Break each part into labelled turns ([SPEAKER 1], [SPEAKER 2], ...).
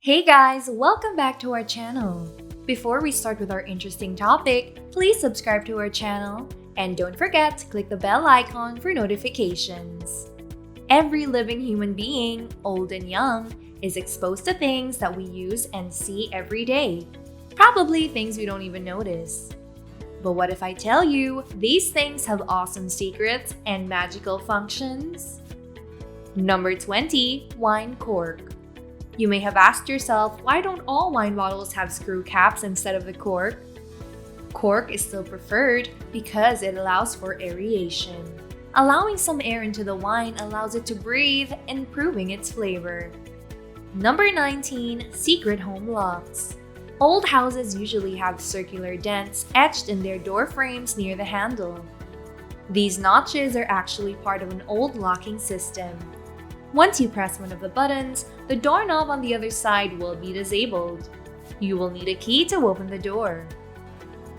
[SPEAKER 1] Hey guys, welcome back to our channel. Before we start with our interesting topic, please subscribe to our channel and don't forget to click the bell icon for notifications. Every living human being, old and young, is exposed to things that we use and see every day. Probably things we don't even notice. But what if I tell you these things have awesome secrets and magical functions? Number 20. Wine cork. You may have asked yourself, why don't all wine bottles have screw caps instead of the cork? Cork is still preferred because it allows for aeration. Allowing some air into the wine allows it to breathe, improving its flavor. Number 19. Secret home locks. Old houses usually have circular dents etched in their door frames near the handle. These notches are actually part of an old locking system. Once you press one of the buttons, the doorknob on the other side will be disabled. You will need a key to open the door.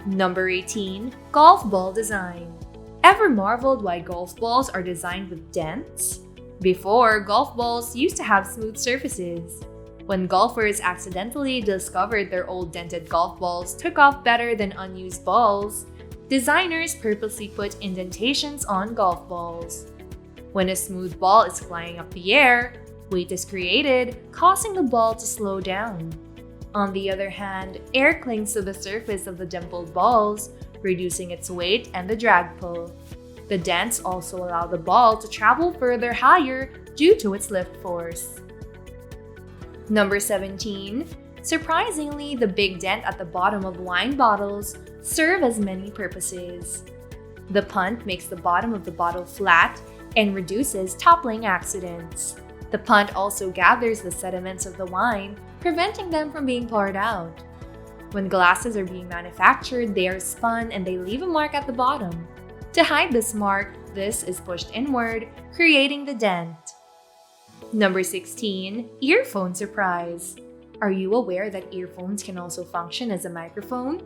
[SPEAKER 1] Number 18. Golf ball design. Ever marveled why golf balls are designed with dents? Before, golf balls used to have smooth surfaces. When golfers accidentally discovered their old dented golf balls took off better than unused balls, designers purposely put indentations on golf balls. When a smooth ball is flying up the air, weight is created, causing the ball to slow down. On the other hand, air clings to the surface of the dimpled balls, reducing its weight and the drag pull. The dents also allow the ball to travel further higher due to its lift force. Number 17. Surprisingly, the big dent at the bottom of wine bottles serve as many purposes. The punt makes the bottom of the bottle flat and reduces toppling accidents. The punt also gathers the sediments of the wine, preventing them from being poured out. When glasses are being manufactured, they are spun and they leave a mark at the bottom. To hide this mark, this is pushed inward, creating the dent. Number 16. Earphone Surprise. Are you aware that earphones can also function as a microphone?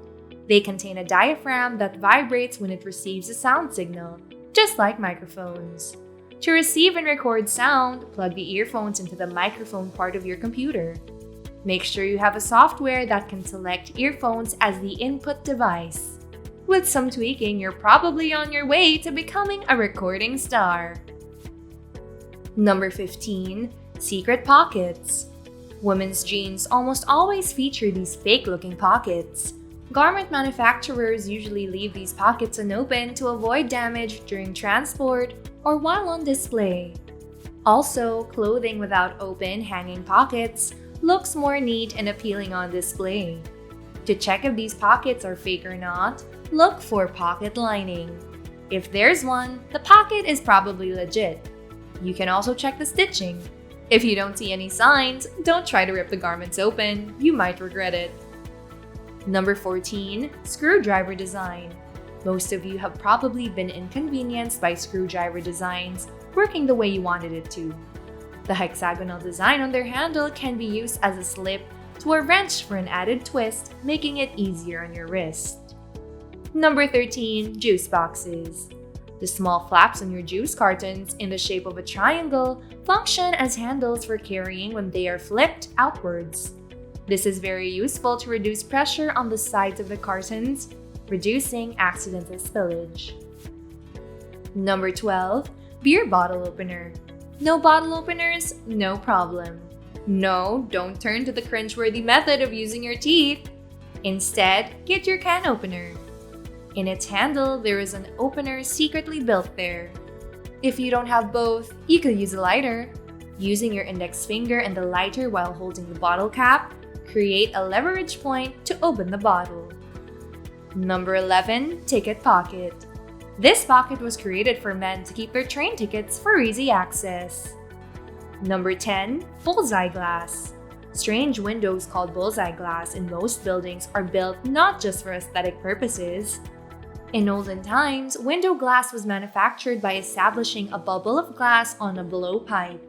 [SPEAKER 1] They contain a diaphragm that vibrates when it receives a sound signal, just like microphones. To receive and record sound, plug the earphones into the microphone part of your computer. Make sure you have a software that can select earphones as the input device. With some tweaking, you're probably on your way to becoming a recording star. Number 15. Secret pockets. Women's jeans almost always feature these fake-looking pockets. Garment manufacturers usually leave these pockets unopened to avoid damage during transport or while on display. Also, clothing without open, hanging pockets looks more neat and appealing on display. To check if these pockets are fake or not, look for pocket lining. If there's one, the pocket is probably legit. You can also check the stitching. If you don't see any signs, don't try to rip the garments open, you might regret it. Number 14. Screwdriver design. Most of you have probably been inconvenienced by screwdriver designs working the way you wanted it to. The hexagonal design on their handle can be used as a slip to a wrench for an added twist, making it easier on your wrist. Number 13. Juice boxes. The small flaps on your juice cartons in the shape of a triangle function as handles for carrying when they are flipped outwards. This is very useful to reduce pressure on the sides of the cartons, reducing accidental spillage. Number 12. Beer bottle opener. No bottle openers? No problem. No, don't turn to the cringeworthy method of using your teeth. Instead, get your can opener. In its handle, there is an opener secretly built there. If you don't have both, you could use a lighter. Using your index finger and the lighter while holding the bottle cap, create a leverage point to open the bottle. Number 11. Ticket pocket. This pocket was created for men to keep their train tickets for easy access. Number 10. Bullseye glass. Strange windows called bullseye glass in most buildings are built not just for aesthetic purposes. In olden times, window glass was manufactured by establishing a bubble of glass on a blowpipe.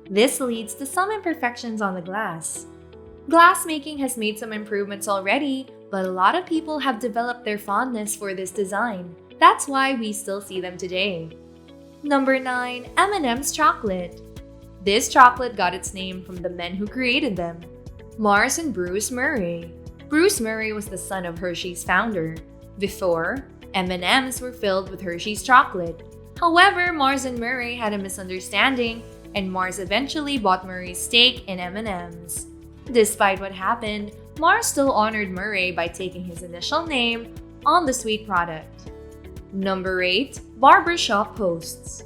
[SPEAKER 1] This leads to some imperfections on the glass. Glassmaking has made some improvements already, but a lot of people have developed their fondness for this design. That's why we still see them today. Number 9. M&M's Chocolate. This chocolate got its name from the men who created them. Mars and Bruce Murray. Bruce Murray was the son of Hershey's founder. Before, M&Ms were filled with Hershey's chocolate. However, Mars and Murray had a misunderstanding, and Mars eventually bought Murray's stake in M&Ms. Despite what happened, Mars still honored Murray by taking his initial name on the sweet product. Number 8. Barbershop Posts.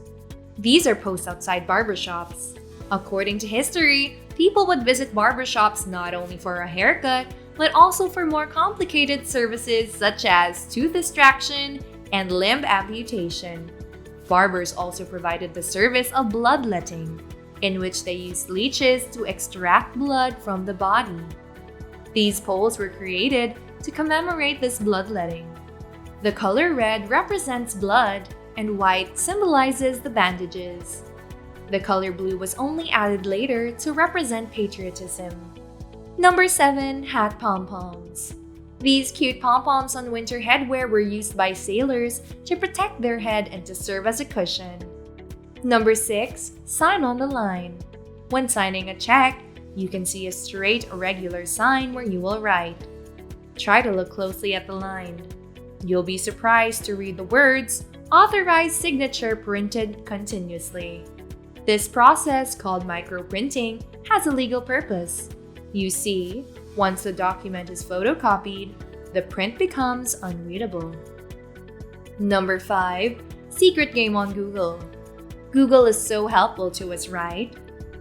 [SPEAKER 1] These are posts outside barbershops. According to history, people would visit barbershops not only for a haircut, but also for more complicated services such as tooth extraction and limb amputation. Barbers also provided the service of bloodletting, in which they used leeches to extract blood from the body. These poles were created to commemorate this bloodletting. The color red represents blood, and white symbolizes the bandages. The color blue was only added later to represent patriotism. Number 7. Hat pompoms. These cute pompoms on winter headwear were used by sailors to protect their head and to serve as a cushion. Number 6. Sign on the line. When signing a check, you can see a straight, regular sign where you will write. Try to look closely at the line. You'll be surprised to read the words, "Authorized signature printed continuously." This process, called microprinting, has a legal purpose. You see, once the document is photocopied, the print becomes unreadable. Number 5. Secret game on Google. Google is so helpful to us, right?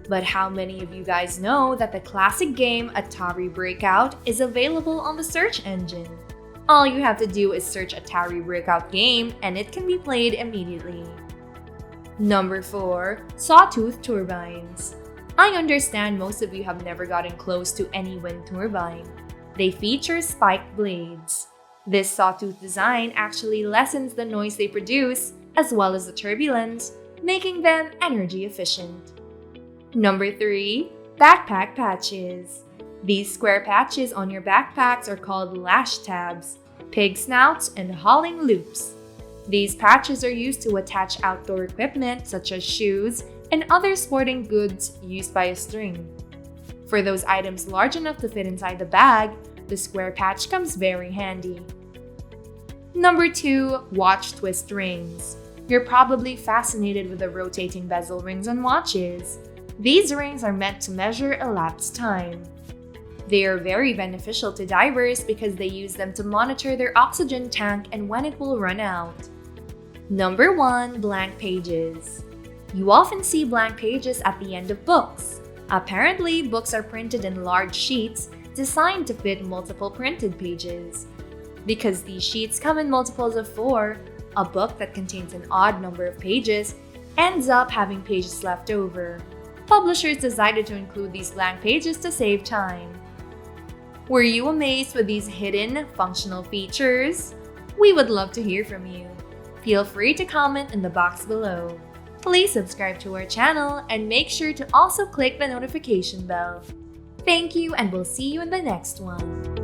[SPEAKER 1] But how many of you guys know that the classic game Atari Breakout is available on the search engine? All you have to do is search Atari Breakout game and it can be played immediately. Number 4. Sawtooth turbines. I understand most of you have never gotten close to any wind turbine. They feature spiked blades. This sawtooth design actually lessens the noise they produce as well as the turbulence, making them energy efficient. Number 3. Backpack patches. These square patches on your backpacks are called lash tabs, pig snouts, and hauling loops. These patches are used to attach outdoor equipment such as shoes and other sporting goods used by a string. For those items large enough to fit inside the bag, the square patch comes very handy. Number 2. Watch twist rings. You're probably fascinated with the rotating bezel rings on watches. These rings are meant to measure elapsed time. They are very beneficial to divers because they use them to monitor their oxygen tank and when it will run out. Number 1. Blank pages. You often see blank pages at the end of books. Apparently, books are printed in large sheets designed to fit multiple printed pages. Because these sheets come in multiples of 4, a book that contains an odd number of pages ends up having pages left over. Publishers decided to include these blank pages to save time. Were you amazed with these hidden functional features? We would love to hear from you. Feel free to comment in the box below. Please subscribe to our channel and make sure to also click the notification bell. Thank you, and we'll see you in the next one.